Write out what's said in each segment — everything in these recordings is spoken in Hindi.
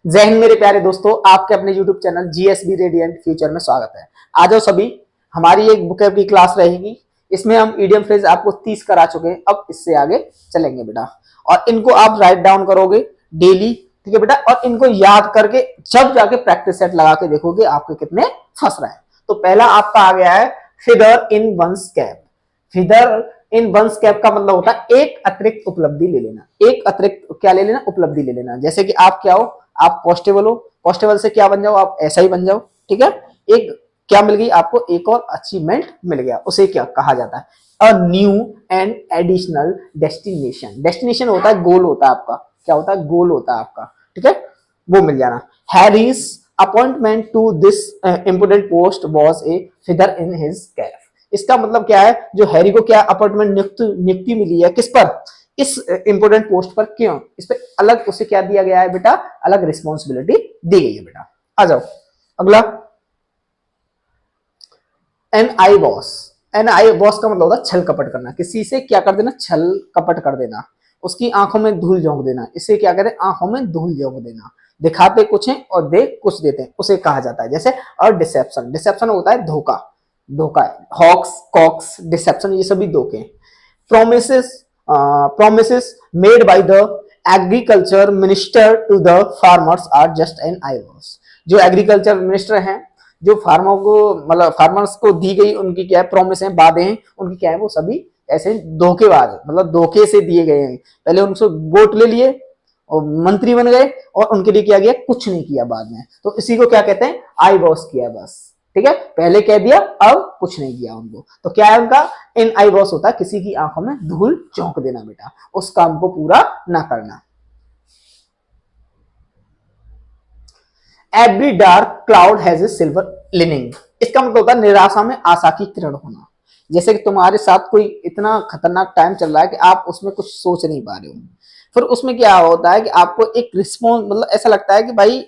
जय हिंद मेरे प्यारे दोस्तों, आपके अपने YouTube channel GSB radiant future में स्वागत है। आ जाओ सभी, हमारी एक बुक की क्लास रहेगी। इसमें हम इडियम फ्रेज आपको 30 करा चुके हैं, अब इससे आगे चलेंगे बेटा। और इनको आप राइट डाउन करोगे डेली, ठीक है बेटा। और इनको याद करके जब जाके प्रैक्टिस सेट लगा के देखोगे आपके कितने फंस रहे हैं। तो पहला आपका आ गया है figure in one's cap. Figure in one's cap का मतलब होता है एक अतिरिक्त उपलब्धि ले लेना। एक अतिरिक्त क्या ले लेना? उपलब्धि ले लेना। जैसे कि आप क्या हो, आप कांस्टेबल हो, कांस्टेबल से क्या बन जाओ? आप ऐसा ही बन जाओ, ठीक है। एक क्या मिल गई आपको? एक और अचीवमेंट मिल गया। उसे क्या कहा जाता है? A new and additional destination. Destination होता है गोल, होता है आपका। क्या होता है? गोल होता है आपका, ठीक है। वो मिल जाना। Harry's appointment to this important post was a figure in his cap. इसका मतलब क्या है? जो हैरी को क्या अपॉइंटमेंट नियुक्ति मिली है, किस पर? इस इंपोर्टेंट पोस्ट पर। क्यों? इस पे अलग उसे क्या दिया गया है बेटा? अलग रिस्पॉन्सिबिलिटी दी गई है बेटा। आ जाओ अगला। एन आई बॉस। एन आई बॉस का मतलब होता है छल कपट करना। किसी से क्या कर देना? छल कपट कर देना। उसकी आंखों में धूल झोंक देना। इसे क्या करें? आंखों में धूल झोंक देना। दिखाते कुछ हैं और दे कुछ देते हैं, उसे कहा जाता है। जैसे और डिसेप्शन। डिसेप्शन होता है धोखा। धोखा। हॉक्स, कॉक्स, डिसेप्शन, ये सभी धोखे। Promises, promises made by the agriculture minister to the farmers are just an iwas। जो एग्रीकल्चर मिनिस्टर हैं, जो फार्मर को मतलब फार्मर्स को दी गई उनकी क्या है? प्रॉमिस है, वादे हैं, उनकी क्या है? वो सभी ऐसे धोखेबाज, मतलब धोखे से दिए गए हैं। पहले उनसे वोट ले लिए और मंत्री बन गए और उनके लिए क्या किया? कुछ नहीं किया बाद में। तो इसी को क्या कहते हैं? आई बॉस किया बस, ठीक है। पहले कह दिया, अब कुछ नहीं किया उनको। तो क्या है उनका? इन आई बॉस होता है किसी की आंखों में धूल झोंक देना बेटा, उस काम को पूरा ना करना। Every dark cloud has a silver lining. इसका मतलब होता है निराशा में आशा की किरण होना। जैसे कि तुम्हारे साथ कोई इतना खतरनाक टाइम चल रहा है कि आप उसमें कुछ सोच नहीं पा रहे हो, फिर उसमें क्या होता है कि आपको एक रिस्पॉन्स, मतलब ऐसा लगता है कि भाई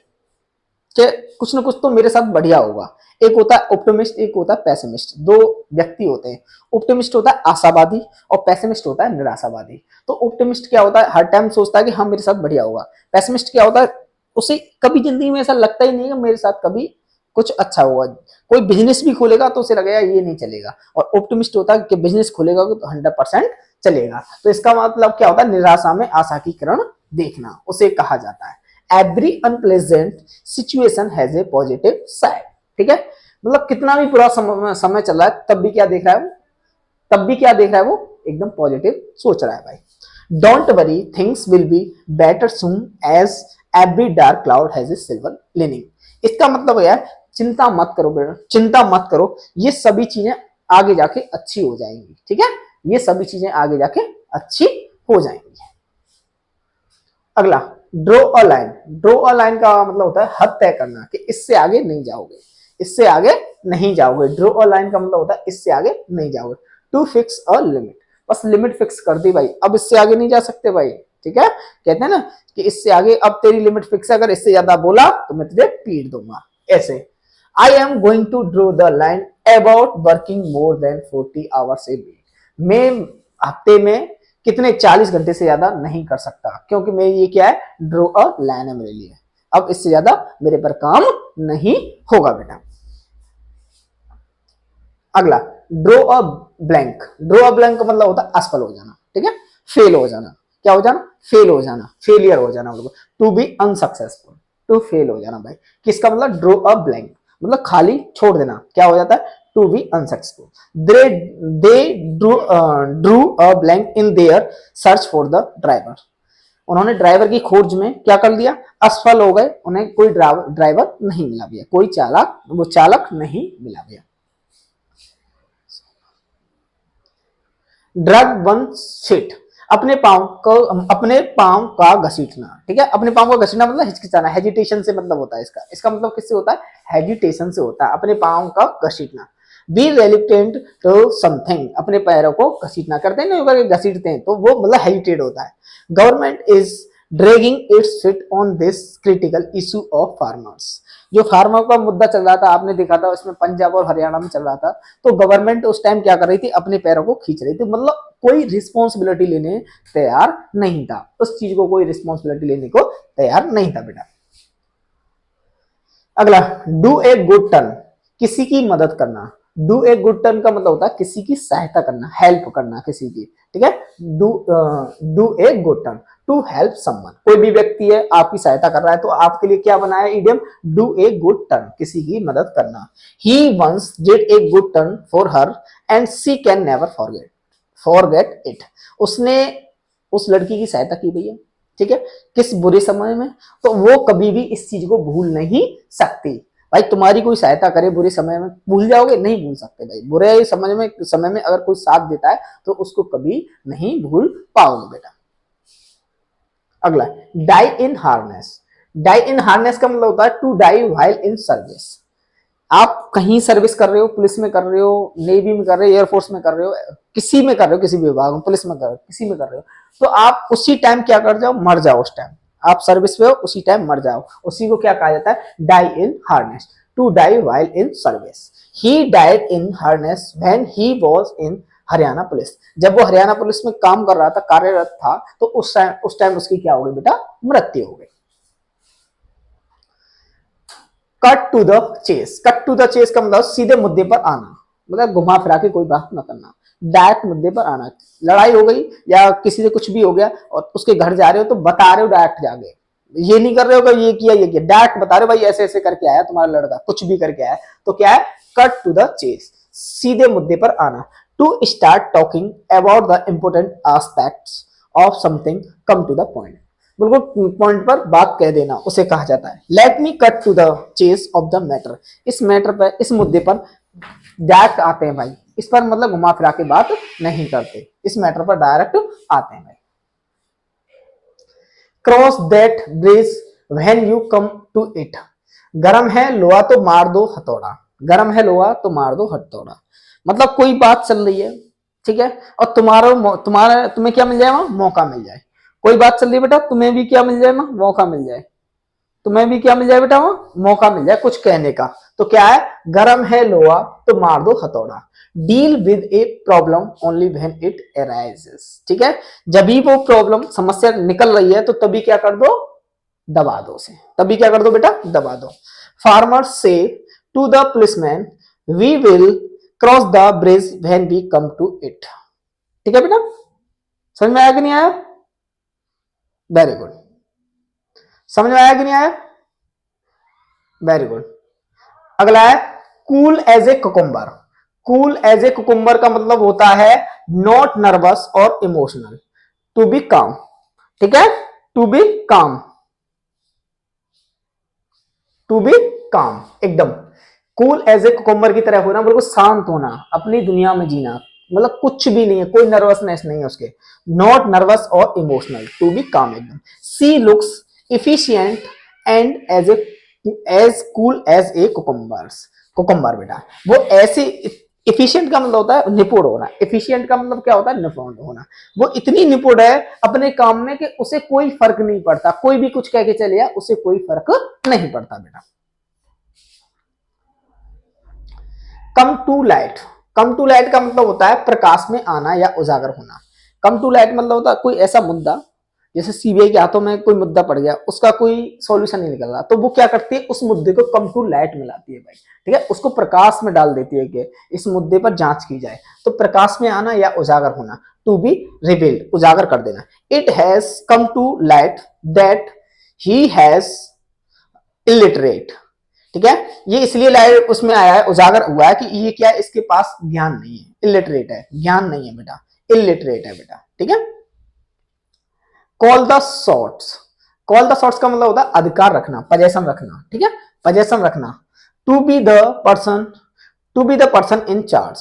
कि कुछ ना कुछ तो मेरे साथ बढ़िया होगा। एक होता है ऑप्टिमिस्ट, एक होता है पैसिमिस्ट। दो व्यक्ति होते हैं। ऑप्टिमिस्ट होता है आशावादी और पैसिमिस्ट होता है निराशावादी। तो ऑप्टिमिस्ट क्या होता है? हर टाइम सोचता है कि हाँ मेरे साथ बढ़िया होगा। पैसिमिस्ट क्या होता है? उसे कभी जिंदगी में ऐसा लगता ही नहीं है मेरे साथ कभी कुछ अच्छा होगा। कोई बिजनेस भी खोलेगा तो उसे लगेगा ये नहीं चलेगा। और ऑप्टिमिस्ट होता है कि बिजनेस खोलेगा तो 100% चलेगा। तो इसका मतलब क्या होता है? निराशा में आशा की किरण देखना, उसे कहा जाता है। Every unpleasant situation has a positive side, ठीक है। मतलब कितना भी बुरा समय चल रहा है तब भी क्या देख रहा है वो? तब भी क्या देख रहा है वो? एकदम पॉजिटिव सोच रहा है भाई। Don't worry things will be better soon as every dark cloud has a silver lining. इसका मतलब है चिंता मत करो बेटा, चिंता मत करो, ये सभी चीजें आगे जाके अच्छी हो जाएंगी, ठीक है। ये सभी चीजें आगे जाके अच्छी हो जाएंगी। अगला, draw a line. Draw a line का मतलब होता है हद तय करना, कि इससे आगे नहीं जाओगे, इससे आगे नहीं जाओगे। ड्रॉ अ लाइन का मतलब होता है इससे आगे नहीं जाओगे। टू फिक्स अ लिमिट, बस लिमिट फिक्स कर दी भाई, अब इससे आगे नहीं जा सकते भाई, ठीक है। कहते हैं ना कि इससे आगे अब तेरी लिमिट फिक्स है, अगर इससे ज्यादा बोला तो मैं तुझे पीट दूंगा, ऐसे। I am going to draw the line about working more than 40 hours a week. मैं हफ्ते में कितने 40 घंटे से ज्यादा नहीं कर सकता, क्योंकि मेरी ये क्या है? ड्रॉ अ लाइन है मेरे लिए। अब इससे ज्यादा मेरे पर काम नहीं होगा बेटा। अगला, draw a blank. Draw a blank का मतलब होता है असफल हो जाना, ठीक है। फेल हो जाना। क्या हो जाना? फेल हो जाना, फेलियर हो जाना। To be unsuccessful, to fail हो जाना भाई। किसका मतलब? ड्रॉ अ ब्लैंक मतलब खाली छोड़ देना। क्या हो जाता है? To be unsuccessful. They drew a blank in their search for the driver. उन्होंने ड्राइवर की खोज में क्या कर लिया? असफल हो गए। उन्हें कोई ड्राइवर नहीं मिला भैया, कोई चालक नहीं मिला भैया। ड्रग वन फिट, अपने पांव का घसीटना, ठीक है। अपने पांव का घसीटना मतलब हिचकिचाना, हेजिटेशन से मतलब होता है इसका। इसका मतलब किससे होता है? हेजिटेशन से होता है, अपने पांव का घसीटना। बी रेलिक्टेंट टू समथिंग, अपने पैरों को घसीटना, करते हैं ना, घसीटते हैं तो वो मतलब हेजिटेट होता है। Government is dragging it's fit on this critical issue of farmers. जो फार्मर का मुद्दा चल रहा था, आपने देखा था इसमें पंजाब और हरियाणा में चल रहा था। तो गवर्नमेंट उस टाइम क्या कर रही थी? अपने पैरों को खींच रही थी, मतलब कोई रिस्पॉन्सिबिलिटी लेने तैयार नहीं था, उस चीज को कोई रिस्पॉन्सिबिलिटी लेने को तैयार नहीं था बेटा। अगला, डू ए गुड टर्न, किसी की मदद करना। डू ए गुड टर्न का मतलब होता है किसी की सहायता करना, हेल्प करना किसी की, ठीक है। Do do a good turn, to help someone, कोई भी व्यक्ति है आपकी सहायता कर रहा है तो आपके लिए क्या बनाया idiom, do a good turn, किसी की मदद करना। He once did a good turn for her and she can never forget it, उसने उस लड़की की सहायता की भैया, ठीक है, किस बुरे समय में, तो वो कभी भी इस चीज को भूल नहीं सकती। भाई तुम्हारी कोई सहायता करे बुरे समय में, भूल जाओगे, नहीं भूल सकते भाई। बुरे समय में अगर कोई साथ देता है तो उसको कभी नहीं भूल पाओगे बेटा। अगला, die in harness, die in harness का मतलब होता है to die while in service. आप कहीं सर्विस कर रहे हो, पुलिस में कर रहे हो, नेवी में कर रहे हो, एयरफोर्स में कर रहे हो, किसी में कर रहे हो, किसी भी विभाग में, पुलिस में कर रहे हो, किसी में कर रहे हो, तो आप उसी टाइम क्या कर जाओ, मर जाओ। उस टाइम आप सर्विस पे हो, उसी टाइम मर जाओ, उसी को क्या कहा जाता है, die in harness, to die while in service. He died in harness when he was in Haryana police, जब वो हरियाणा पुलिस में काम कर रहा था, कार्यरत था, तो उस टाइम उसकी क्या हो गई बेटा, मृत्यु हो गई। Cut to the chase, cut to the chase का मतलब सीधे मुद्दे पर आना, मतलब घुमा फिरा के कोई बात ना करना, डायरेक्ट मुद्दे पर आना। लड़ाई हो गई या किसी से कुछ भी हो गया और उसके घर जा रहे हो तो बता रहे हो डायरेक्ट जाके, ये नहीं कर रहे हो कि ये किया, डायरेक्ट बता रहे हो भाई ऐसे ऐसे करके आया तुम्हारा लड़का, कुछ भी करके आया, तो क्या है, कट टू द चेस, सीधे मुद्दे पर आना। To start talking about the important aspects of something, come to the point, बिल्कुल पॉइंट पर बात कह देना उसे कहा जाता है। Let me cut to the chase of the matter, इस मैटर पर, इस मुद्दे पर डायरेक्ट आते हैं भाई, इस पर मतलब घुमा फिरा के बात नहीं करते, इस मैटर पर डायरेक्ट आते हैं भाई। Cross that bridge when you come to it, गरम है लोहा तो मार दो हथौड़ा, गरम है लोहा तो मार दो हथौड़ा, मतलब कोई बात चल रही है, ठीक है, और तुम्हें क्या मिल जाए, वहां मौका मिल जाए, कोई बात चल रही है बेटा, तुम्हें भी क्या मिल जाए, वहां मौका मिल जाए, तुम्हें भी क्या मिल जाए बेटा, वहां मौका मिल जाए कुछ कहने का, तो क्या है, गरम है लोहा तो मार दो हथौड़ा। Deal with a problem only when it arises, ठीक है, जब भी वो प्रॉब्लम समस्या निकल रही है तो तभी क्या कर दो, दबा दो उसे, तभी क्या कर दो बेटा, दबा दो। फार्मर्स से to the policeman we will cross the bridge when we come to it, ठीक है बेटा, समझ में आया कि नहीं आया, वेरी गुड, समझ में आया कि नहीं आया, वेरी गुड। अगला है cool as a cucumber, cool as a cucumber का मतलब होता है नॉट नर्वस और इमोशनल, टू बी काम, ठीक है, to be calm, to be calm, एकदम कूल एज ए कुकुम्बर की तरह होना, बिल्कुल शांत होना, अपनी दुनिया में जीना, मतलब कुछ भी नहीं है, कोई नर्वसनेस नहीं है उसके, नॉट नर्वस और इमोशनल, टू बी काम एकदम। She looks efficient and as cool as a cucumber बेटा, वो ऐसे, इफिशियंट का मतलब होता है निपुण होना, इफिशियंट का मतलब क्या होता है, निपुण होना, वो इतनी निपुण है अपने काम में कि उसे कोई फर्क नहीं पड़ता, कोई भी कुछ कह के चले जाए उसे कोई फर्क नहीं पड़ता बेटा। Come to light, come to light का मतलब होता है प्रकाश में आना या उजागर होना। कम टू लाइट मतलब होता है कोई ऐसा मुद्दा, जैसे सीबीआई के हाथों में कोई मुद्दा पड़ गया, उसका कोई सॉल्यूशन नहीं निकल रहा, तो वो क्या करती है, उस मुद्दे को कम टू लाइट में लाती है भाई, ठीक है, उसको प्रकाश में डाल देती है कि इस मुद्दे पर जांच की जाए, तो प्रकाश में आना या उजागर होना, टू बी रिवील्ड, उजागर कर देना। It has come to light that he has illiterate, ठीक है, ये इसलिए लाइट उसमें आया है, उजागर हुआ है कि ये क्या है, इसके पास ज्ञान नहीं है, इलिटरेट है, ज्ञान नहीं है बेटा, इलिटरेट है बेटा, ठीक है। Call the shots, call the shots का मतलब होता है अधिकार रखना, पोजेशन रखना, ठीक है, पोजेशन रखना। To be the person, to be the person in charge,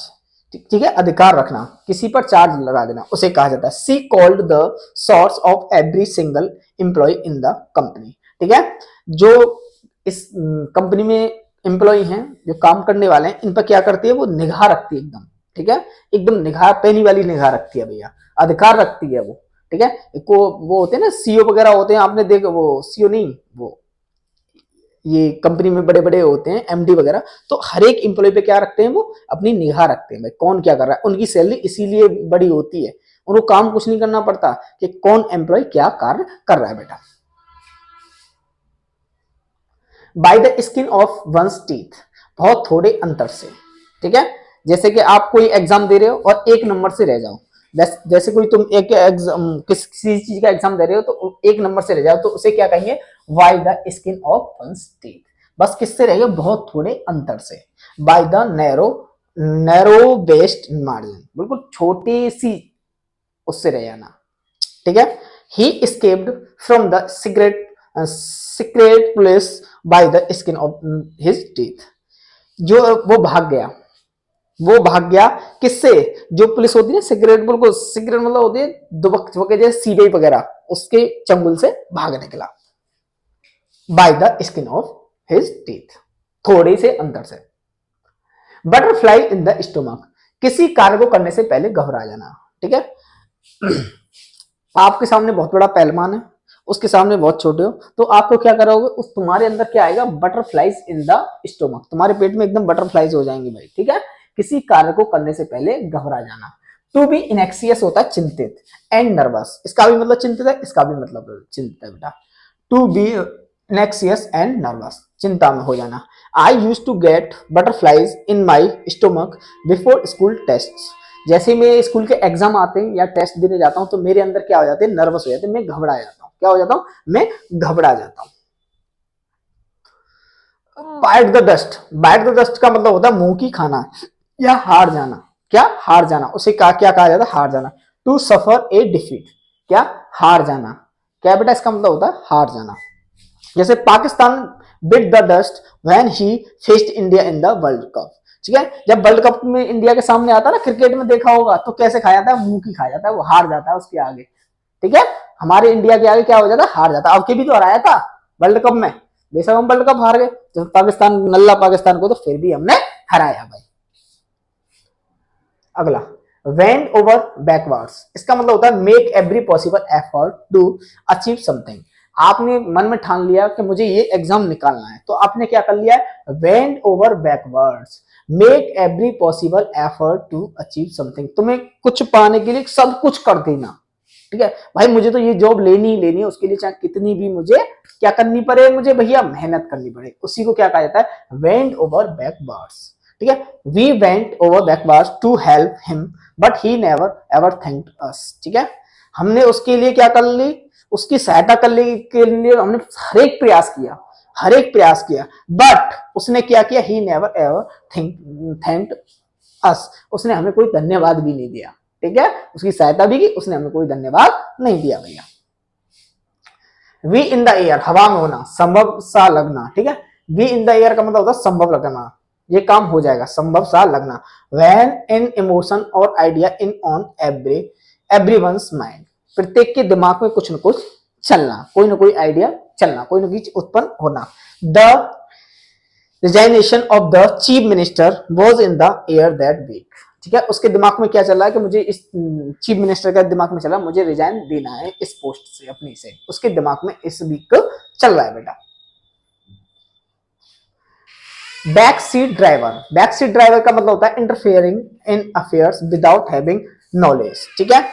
ठीक है, अधिकार रखना, किसी पर चार्ज लगा देना उसे कहा जाता है। She called the shots of every single employee in the company, ठीक है, जो इस कंपनी में एम्प्लॉय हैं, जो काम करने वाले हैं, इन पर क्या करती है, वो निगाह रखती है एकदम, ठीक है, एकदम निगाह, पहली वाली निगाह रखती है भैया, अधिकार रखती है वो, ठीक है, को वो होते हैं ना सीईओ वगैरह होते हैं, आपने देख, वो सीईओ नहीं, वो ये कंपनी में बड़े बड़े होते हैं एमडी वगैरह, तो हर एक एम्प्लॉय पे क्या रखते हैं, वो अपनी निगाह रखते हैं भाई, कौन क्या कर रहा है, उनकी सैलरी इसीलिए बड़ी होती है, उनको काम कुछ नहीं करना पड़ता कि कौन एम्प्लॉय क्या कार्य कर रहा है बेटा। By the skin of one's teeth, बहुत थोड़े अंतर से, ठीक है। जैसे कि आप कोई एग्जाम दे रहे हो और एक नंबर से रह जाओ, जैसे कोई तुम एक एग्जाम किसी चीज का एग्जाम दे रहे हो तो एक नंबर से रह जाओ, तो उसे क्या कहेंगे, by the skin of one's teeth, बस किससे रह गए, बहुत थोड़े अंतर से। By the narrow based margin, बिल्कुल छोटी सी उससे रह जाना, ठीक है। ही escaped from the secret place by the skin of his teeth, जो वो भाग गया किससे, जो पुलिस होती है सिगरेट, बिल्कुल सिगरेट मतलब होती है दुबक जैसे सीबीआई वगैरह, उसके चंगुल से भाग निकला। Bye the skin of his teeth, थोड़े से अंतर से। बटरफ्लाई इन द स्टोमक, किसी कार्य को करने से पहले घबरा जाना, ठीक है। आपके सामने बहुत बड़ा पहलवान है, उसके सामने बहुत छोटे हो, तो आपको क्या करोगे, उस तुम्हारे अंदर क्या आएगा, बटरफ्लाइज इन द स्टोमक, तुम्हारे पेट में एकदम बटरफ्लाइज हो जाएंगे भाई, ठीक है। किसी कार्य को करने से पहले घबरा जाना। टू बी इनएक्सियस होता है चिंतित, एंड नर्वस, इसका भी मतलब चिंतित है, इसका भी मतलब चिंतित है बेटा। To be anxious and nervous, चिंता में हो जाना। I use to get butterflies in my stomach before school test, जैसे मैं स्कूल के एग्जाम आते हैं या टेस्ट देने जाता हूं तो मेरे अंदर क्या हो जाते हैं, नर्वस हो जाते हैं, मैं घबरा जाता हूं, क्या हो जाता हूं, मैं घबरा जाता हूं। Bite the dust, bite the dust का मतलब होता है मुंह की खाना या हार जाना, क्या हार जाना, उसे क्या कहा जाता है, हार जाना। टू सफर ए डिफीट, क्या हार जाना, क्या बेटा इसका मतलब होता है हार जाना। जैसे Pakistan bit the dust when he faced India in the world cup, ठीक है। जब वर्ल्ड कप में इंडिया के सामने आता है ना, क्रिकेट में देखा होगा, तो कैसे खाया जाता है, मुंह की खाया जाता है, वो हार जाता है उसके आगे, ठीक है। हमारे इंडिया के आगे क्या हो जाता है, हार जाता है। अब के भी तो हराया था वर्ल्ड कप में, बेशक हम वर्ल्ड कप हार गए जब पाकिस्तान, नल्ला पाकिस्तान को, तो फिर भी हमने हराया भाई। अगला, वेंड ओवर बैकवर्ड्स, इसका मतलब होता है make every possible effort to achieve something. आपने मन में ठान लिया कि मुझे ये एग्जाम निकालना है, तो आपने क्या कर लिया है, bend over backwards, make every possible effort to achieve something, तुम्हें कुछ पाने के लिए सब कुछ कर देना, ठीक है भाई। मुझे तो ये जॉब लेनी ही लेनी है, उसके लिए चाहे कितनी भी मुझे क्या करनी पड़े, मुझे भैया मेहनत करनी पड़े, उसी को क्या कहा जाता है, वेंड ओवर बैकवर्ड्स, ठीक है। We went over backwards to help him but he never ever thanked us, ठीक है। हमने उसके लिए क्या कर ली, उसकी सहायता करने के लिए हमने हर एक प्रयास किया, बट उसने क्या किया, ही नेवर एवर थैंक्ड अस, उसने हमें कोई धन्यवाद भी नहीं दिया, ठीक है। उसकी सहायता भी की, उसने हमें कोई धन्यवाद नहीं दिया भैया। वी इन द एयर, हवा में होना, संभव सा लगना, ठीक है। वी इन द एयर का मतलब होता है संभव लगना, ये काम हो जाएगा, संभव सा लगना। व्हेन एन इमोशन और idea in on everyone's mind, प्रत्येक के दिमाग में कुछ न कुछ चलना, कोई ना कोई आइडिया चलना, कोई ना कोई उत्पन्न होना। The resignation of the chief minister was in the air that week, ठीक है। उसके दिमाग में क्या चल रहा है कि मुझे इस चीफ मिनिस्टर का दिमाग में चल रहा है मुझे रिजाइन देना है इस पोस्ट से, अपनी से, उसके दिमाग में इस वीक चल रहा है बेटा। बैक सीट ड्राइवर का मतलब होता है interfering in affairs without having knowledge, ठीक है।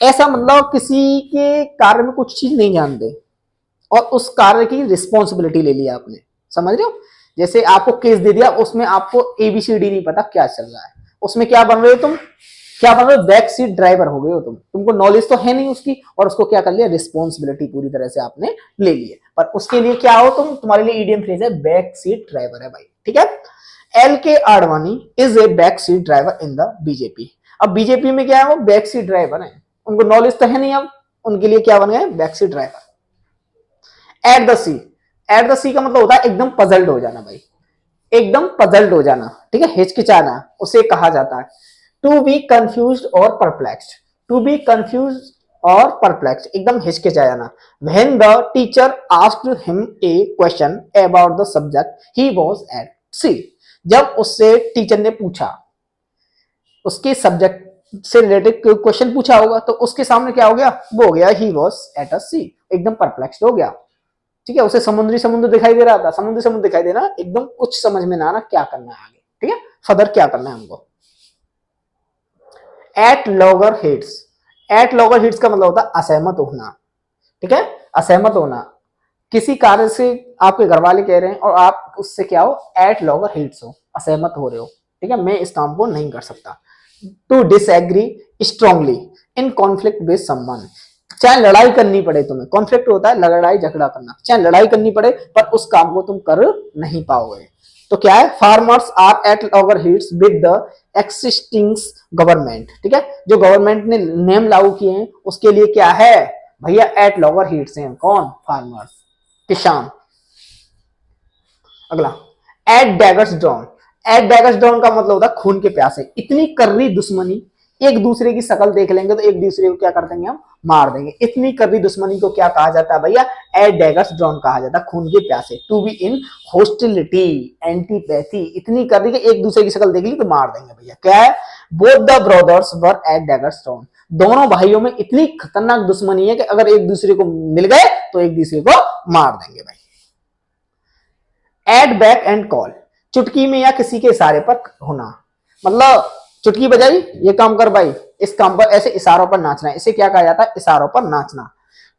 ऐसा मतलब किसी के कार्य में कुछ चीज नहीं जानते और उस कार्य की रिस्पॉन्सिबिलिटी ले लिया आपने, समझ रहे हो। जैसे आपको केस दे दिया, उसमें आपको एबीसीडी नहीं पता क्या चल रहा है, उसमें क्या बन रहे हो तुम, क्या बन रहे हो, बैक सीट ड्राइवर हो गए हो तुमको नॉलेज तो है नहीं उसकी, और उसको क्या कर लिया, रिस्पॉन्सिबिलिटी पूरी तरह से आपने ले ली है, पर उसके लिए क्या हो तुम, तुम्हारे लिए ईडीएम फ्रेज है बैक सीट ड्राइवर है भाई, ठीक है। एल के Advani is a back seat driver in the BJP, अब बीजेपी में क्या है, वो बैक सीट ड्राइवर है, उनको नॉलेज तो है नहीं, अब उनके लिए क्या बन गए, back seat driver. At the sea का मतलब होता है एकदम पजल्ड हो जाना भाई, एकदम पजल्ड हो जाना, ठीक है, हिचकिचाना, उसे कहा जाता है। टू बी कंफ्यूज और परप्लेक्स्ड, टू बी कंफ्यूज और परप्लेक्स्ड, एकदम हिचकिचा जाना। When the teacher asked him a question about the subject he was at sea, जब उससे टीचर ने पूछा, उसके सब्जेक्ट से रिलेटेड क्वेश्चन पूछा होगा, तो उसके सामने क्या हो गया, वो हो गया ही वाज एट अ सी, एकदम परप्लेक्स्ड हो गया, ठीक है। उसे समुद्र दिखाई दे रहा था, समुद्र दिखाई देना, एकदम कुछ समझ में ना आना क्या करना है आगे, ठीक है, फर्दर क्या करना है हमको। एट लॉगर हिट्स का मतलब होता है असहमत होना, ठीक है, असहमत होना, किसी कार्य से आपके घर वाले कह रहे हैं और आप उससे क्या हो, एट लॉगर हिट्स हो, असहमत हो रहे हो, ठीक है, मैं इस काम को नहीं कर सकता। To disagree strongly in conflict with someone, चाहे लड़ाई करनी पड़े तुम्हें, कॉन्फ्लिक्ट होता है लड़ाई झगड़ा करना, चाहे लड़ाई करनी पड़े पर उस काम को तुम कर नहीं पाओगे। तो क्या है, farmers are at loggerheads with the existing government, ठीक है, जो गवर्नमेंट ने नियम लागू किए हैं उसके लिए क्या है भैया, एट लॉगर हिट्स हैं, कौन, फार्मर्स, किसान। अगला, at daggers drawn, at daggers drawn का मतलब होता है खून के प्यासे, इतनी कर्री दुश्मनी, एक दूसरे की शक्ल देख लेंगे तो एक दूसरे को क्या कर देंगे, हम मार देंगे, इतनी कर्री दुश्मनी को क्या कहा जाता है भैया, एट डैगर्स ड्रॉन कहा जाता है, खून के प्यासे। To be in hostility, antipathy, इतनी कर्री कि एक दूसरे की शक्ल देख ली तो मार देंगे भैया, क्या है, both the brothers were at daggers drawn, दोनों भाइयों में इतनी खतरनाक दुश्मनी है कि अगर एक दूसरे को मिल गए तो एक दूसरे को मार देंगे भाई। एट बैक एंड कॉल, चुटकी में या किसी के इशारे पर होना, मतलब चुटकी बजाई, ये काम कर भाई, इस काम पर ऐसे इशारों पर नाचना, इसे क्या कहा जाता है, इशारों पर नाचना।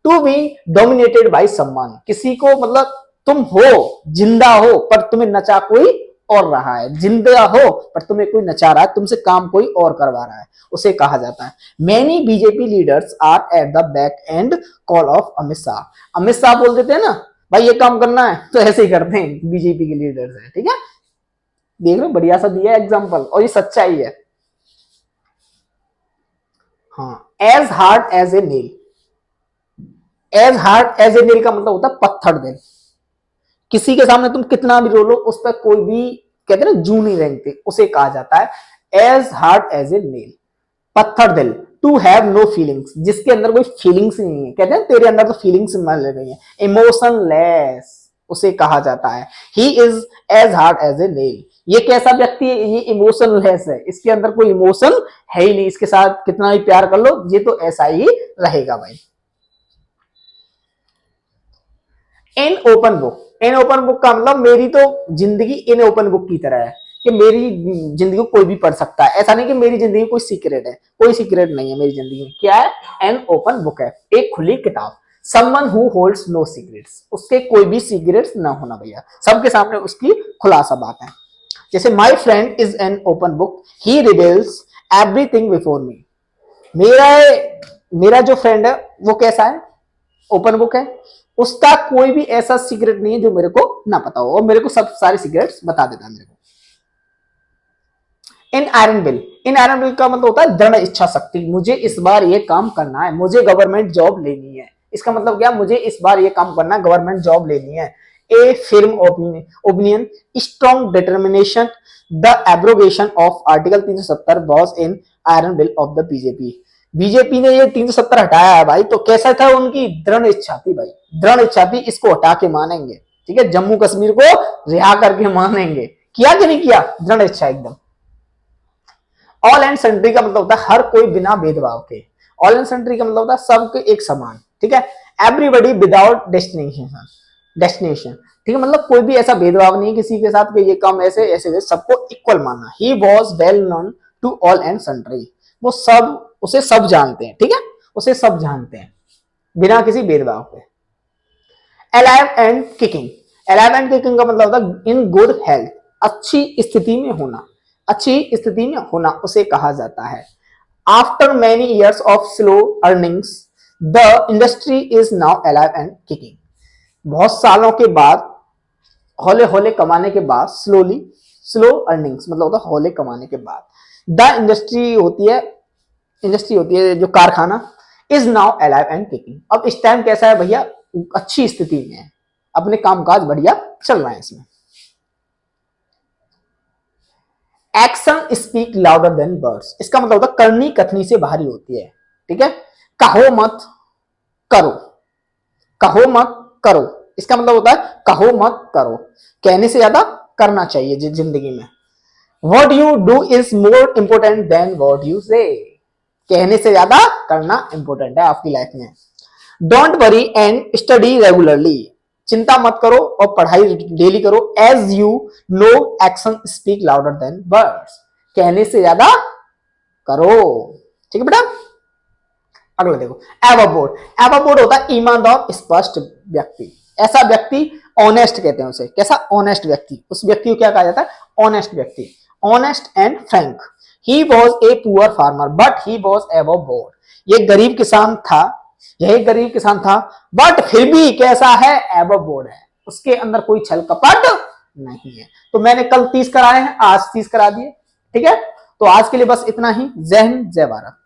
To be dominated by someone, किसी को मतलब तुम हो, जिंदा हो पर तुम्हें नचा कोई और रहा है, जिंदा हो पर तुम्हें कोई नचा रहा है, तुमसे काम कोई और करवा रहा है, उसे कहा जाता है। Many BJP leaders are at the back and call of Amit Shah, Amit Shah बोल देते हैं ना भाई ये काम करना है तो ऐसे ही करते हैं, बीजेपी के लीडर्स हैं, ठीक है, देख लो बढ़िया सा दिया एग्जांपल और ये सच्चाई है। हाँ, as hard as a nail, as hard as a nail का मतलब होता है पत्थर दिल, किसी के सामने तुम कितना भी रोलो उस पर कोई भी कहते हैं ना जू नहीं रेंगते, उसे कहा जाता है as hard as a nail, पत्थर दिल। टू हैव नो फीलिंग्स, जिसके अंदर कोई फीलिंग्स नहीं है, कहते हैं तेरे अंदर तो फीलिंग्स मर गई है, इमोशनलेस उसे कहा जाता है। He is as hard as a nail, ये कैसा व्यक्ति है, ये इमोशनलेस है, इसके अंदर कोई इमोशन है ही नहीं, इसके साथ कितना भी प्यार कर लो ये तो ऐसा ही रहेगा भाई। In open book, in open book का मतलब मेरी तो जिंदगी इन ओपन बुक की तरह है कि मेरी जिंदगी को कोई भी पढ़ सकता है, ऐसा नहीं कि मेरी जिंदगी कोई सीक्रेट है, कोई सीक्रेट नहीं है मेरी जिंदगी में, क्या है, एन ओपन बुक है, एक खुली किताब। Someone who holds no secrets, उसके कोई भी सीक्रेट्स ना होना भैया, सबके सामने उसकी खुलासा बात है। जैसे my friend is an open book, he reveals everything before me, मेरा मेरा जो फ्रेंड है वो कैसा है, ओपन बुक है, उसका कोई भी ऐसा सीक्रेट नहीं है जो मेरे को ना पता हो, और मेरे को सब सारे सीक्रेट्स बता देता है मेरे को। इन आयरन बिल, इन आयरन बिल का मतलब होता है दृढ़ इच्छा शक्ति, मुझे इस बार ये काम करना है, मुझे गवर्नमेंट जॉब लेनी है, इसका मतलब क्या, मुझे इस बार ये काम करना है, गवर्नमेंट जॉब लेनी है। A firm opinion, strong determination, the abrogation of article 370 was in iron will of the BJP, BJP ने ये 370 हटाया है भाई, तो कैसा था, उनकी दृढ़ इच्छा थी भाई, दृढ़ इच्छा थी, इसको हटा के मानेंगे, ठीक है, जम्मू कश्मीर को रिहा करके मानेंगे, किया कि नहीं किया, दृढ़ इच्छा एकदम। ऑल एंड सेंट्री का मतलब होता है हर कोई बिना भेदभाव के, ऑल एंड सेंट्री का मतलब होता है सबके एक समान, ठीक है, एवरीबॉडी विदाउट डेस्टिनेशन, डेस्टिनेशन, ठीक है, मतलब कोई भी ऐसा भेदभाव नहीं किसी के साथ कि ये काम ऐसे ऐसे, सबको इक्वल मानना। He was well known to all and sundry, वो सब उसे सब जानते हैं, ठीक है, उसे सब जानते हैं बिना किसी भेदभाव के। Alive and kicking, alive and kicking का मतलब होता है इन गुड हेल्थ, अच्छी स्थिति में होना, अच्छी स्थिति में होना उसे कहा जाता है। After many years of slow earnings the industry is now alive and kicking, बहुत सालों के बाद, हौले हौले कमाने के बाद, स्लोली, स्लो अर्निंग्स मतलब होता है हौले कमाने के बाद, द इंडस्ट्री होती है, इंडस्ट्री होती है जो कारखाना, is now alive and kicking, अब इस टाइम कैसा है भैया, अच्छी स्थिति में है, अपने कामकाज बढ़िया चल रहा है इसमें। Action speak louder than words, इसका मतलब होता है करनी कथनी से भारी होती है, ठीक है, कहो मत करो, कहो मत करो, इसका मतलब होता है कहो मत करो, कहने से ज्यादा करना चाहिए जिंदगी में। What you do is more important than what you say, कहने से ज्यादा करना इंपोर्टेंट है आपकी लाइफ में। Don't worry and study regularly, चिंता मत करो और पढ़ाई डेली करो। As you know action speak louder than words, कहने से ज्यादा करो, ठीक है बेटा। अगला देखो, एवरबोर्ड, एवरबोर्ड होता है ईमानदार स्पष्ट व्यक्ति, ऐसा व्यक्ति ऑनेस्ट कहते हैं उसे। कैसा? ऑनेस्ट व्यक्ति। उस व्यक्ति को क्या कहा जाता है? ऑनेस्ट व्यक्ति। Honest and Frank. He was a poor farmer but he was above board. ये गरीब किसान था, यह एक गरीब किसान था, बट फिर भी कैसा है? अबव बोर्ड है, उसके अंदर कोई छल कपट नहीं है। तो मैंने कल 30 कराए हैं, आज 30 करा दिए। ठीक है, तो आज के लिए बस इतना ही। जय हिंद, जय भारत।